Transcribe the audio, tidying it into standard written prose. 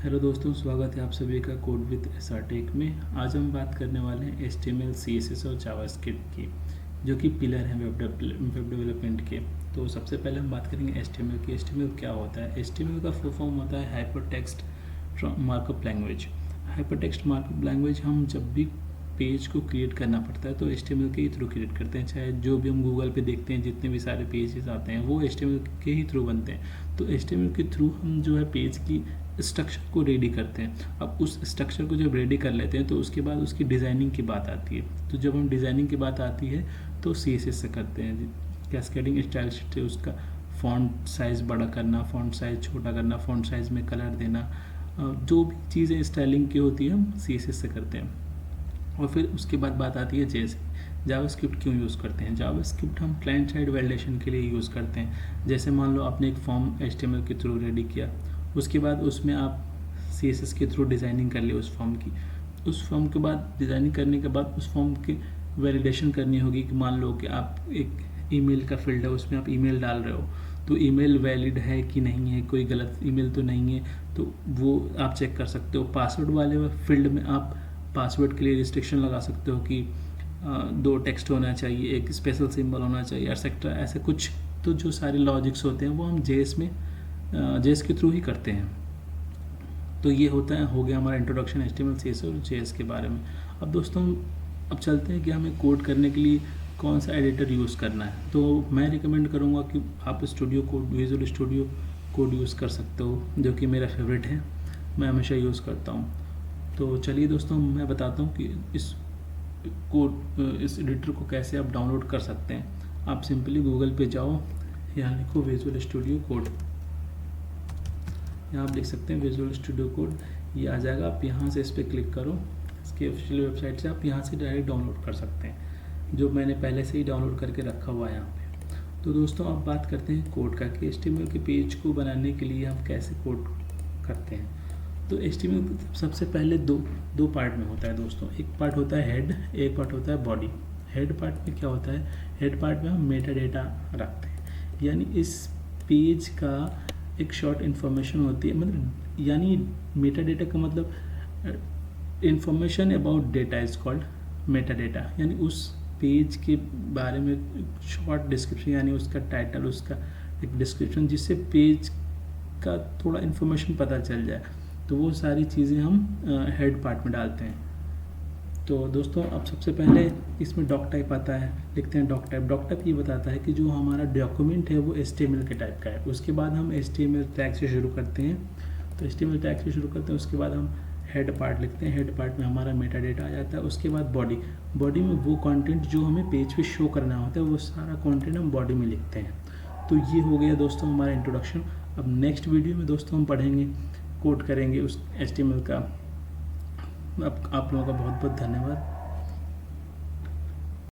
Hello दोस्तों, स्वागत है आप सभी का कोड विद एसआरटेक में। आज हम बात करने वाले हैं HTML, CSS और जावास्क्रिप्ट की, जो कि पिलर हैं वेब डेवलपमेंट के। तो सबसे पहले हम बात करेंगे HTML की। HTML क्या होता है? HTML का फुल फॉर्म होता है hyper text markup language. Hyper text markup language हम जब भी पेज को क्रिएट करना पड़ता है तो HTML के ही थ्रू क्रिएट करते हैं। चाहे जो भी हम गूगल पे देखते हैं, जितने भी सारे पेजेस आते हैं वो HTML के ही थ्रू बनते हैं। तो HTML के थ्रू हम जो है पेज की स्ट्रक्चर को रेडी करते हैं। अब उस स्ट्रक्चर को जब रेडी कर लेते हैं तो उसके बाद उसकी डिज़ाइनिंग की बात आती है। तो जब हम डिज़ाइनिंग की बात आती है तो CSS से करते हैं। कैस्केडिंग स्टाइल से उसका फ़ॉन्ट साइज़ बड़ा करना, फ़ॉन्ट साइज़ छोटा करना, फ़ॉन्ट साइज़ में कलर देना, जो भी चीज़ें स्टाइलिंग की होती है हम CSS से करते हैं। और फिर उसके बाद बात आती है जावास्क्रिप्ट क्यों यूज़ करते हैं। जावास्क्रिप्ट हम क्लाइंट साइड वैलिडेशन के लिए यूज़ करते हैं। जैसे मान लो आपने एक फॉर्म HTML के थ्रू रेडी किया, उसके बाद उसमें आप CSS के थ्रू डिज़ाइनिंग कर ली उस फॉर्म की। उस फॉर्म के बाद डिज़ाइनिंग करने के बाद उस फॉर्म की वैलिडेशन करनी होगी कि मान लो कि आप एक ईमेल का फील्ड है, उसमें आप ईमेल डाल रहे हो तो ईमेल वैलिड है कि नहीं है, कोई गलत ईमेल तो नहीं है, तो वो आप चेक कर सकते हो। पासवर्ड वाले फील्ड में आप पासवर्ड के लिए रिस्ट्रिक्शन लगा सकते हो कि 2 टेक्स्ट होना चाहिए, एक स्पेशल सिंबल होना चाहिए, एक्सेट्रा, ऐसे कुछ। तो जो सारे लॉजिक्स होते हैं वो हम जेएस के थ्रू ही करते हैं। तो ये हो गया हमारा इंट्रोडक्शन HTML, CSS और JS के बारे में। अब दोस्तों अब चलते हैं कि हमें कोड करने के लिए कौन सा एडिटर यूज़ करना है। तो मैं रिकमेंड करूँगा कि आप studio code, visual studio code use कर सकते हो, जो कि मेरा फेवरेट है, मैं हमेशा यूज़ करता हूँ। तो चलिए दोस्तों मैं बताता हूँ कि इस एडिटर को कैसे आप डाउनलोड कर सकते हैं। आप सिंपली गूगल पे जाओ, यहाँ लिखो विजुअल स्टूडियो कोड, यहाँ आप लिख सकते हैं विजुअल स्टूडियो कोड, ये आ जाएगा। आप यहाँ से इस पर क्लिक करो, इसके ऑफिशियल वेबसाइट से आप यहाँ से डायरेक्ट डाउनलोड कर सकते हैं, जो मैंने पहले से ही डाउनलोड करके रखा हुआ है यहाँ पे। तो दोस्तों अब बात करते हैं कोड का कि HTML के पेज को बनाने के लिए हम कैसे कोड करते हैं। तो HTML सबसे पहले दो पार्ट में होता है दोस्तों। एक पार्ट होता है हेड, एक पार्ट होता है बॉडी। हेड पार्ट में क्या होता है? हेड पार्ट में हम मेटा डेटा रखते हैं, यानी इस पेज का एक शॉर्ट इन्फॉर्मेशन होती है, मतलब यानी मेटा डेटा का मतलब information about data is called Meta data, यानी उस पेज के बारे में शॉर्ट डिस्क्रिप्शन, यानी उसका टाइटल, उसका एक डिस्क्रिप्शन, जिससे पेज का थोड़ा इन्फॉर्मेशन पता चल जाए। तो वो सारी चीज़ें हम हेड पार्ट में डालते हैं। तो दोस्तों अब सबसे पहले इसमें डॉक टाइप आता है, लिखते हैं डॉक टाइप। डॉक टाइप ये बताता है कि जो हमारा डॉक्यूमेंट है वो HTML के टाइप का है। उसके बाद हम HTML टैग से शुरू करते हैं। तो HTML टैग से शुरू करते हैं, उसके बाद हम हेड पार्ट लिखते हैं। हेड पार्ट में हमारा मेटा डेटा आ जाता है। उसके बाद बॉडी में वो कंटेंट जो हमें पेज पे शो करना होता है, वो सारा कंटेंट हम बॉडी में लिखते हैं। तो ये हो गया दोस्तों हमारा इंट्रोडक्शन। अब नेक्स्ट वीडियो में दोस्तों हम पढ़ेंगे, कोड करेंगे उस HTML का। आप लोगों का बहुत बहुत धन्यवाद।